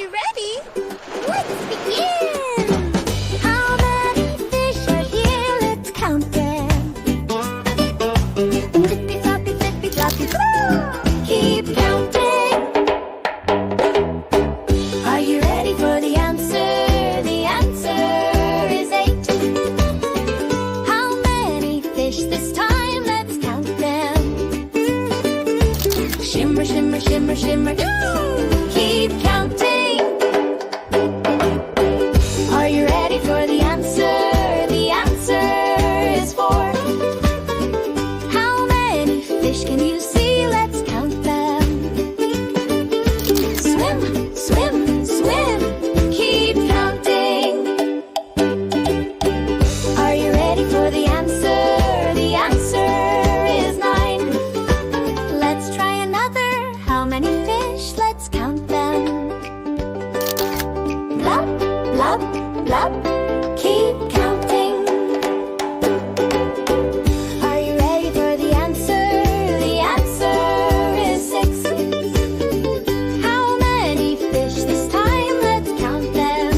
you ready? Let's begin! How many fish are here? Let's count them. Flippy-floppy, flippy-floppy, woo! Keep counting. Are you ready for the answer? The answer is 8. How many fish this time? Let's count them. Shimmer, shimmer, shimmer, shimmer. Keep counting. Are you ready for the answer? The answer is 4. How many fish can you see? Let's count them. Swim, swim, swim. Keep counting. Are you ready for the answer? The answer is 9. Let's try another. How many fish? Let's count them. Blub, blub, blub. Keep counting. Are you ready for the answer? The answer is 6. How many fish this time? Let's count them.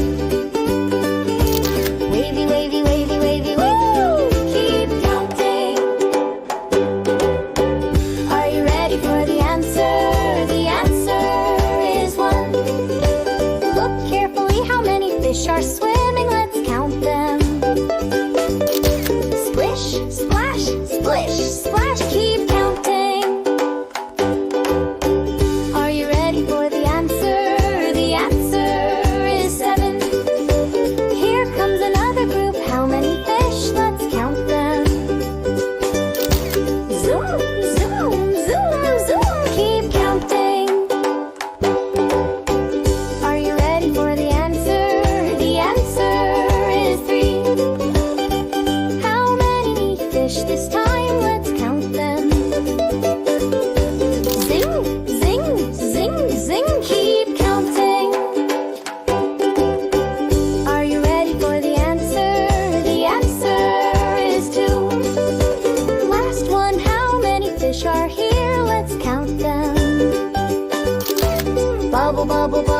Wavy, wavy, wavy, wavy, woo! Keep counting. Are you ready for the answer? The answer is 1. Look carefully, how many fish are swimming? Let's count them. Splish, splash, splish, splash. Keep counting. Are you ready for the answer? The answer is 7. Here comes another group. How many fish? Let's count them. Zoom, zoom, zoom, zoom. Keep counting. Are you ready for the answer? The answer is 3. How many fish this time? Let's count them. Zing, zing, zing, zing. Keep counting. Are you ready for the answer? The answer is 2. Last one. How many fish are here? Let's count them. Bubble, bubble, bubble.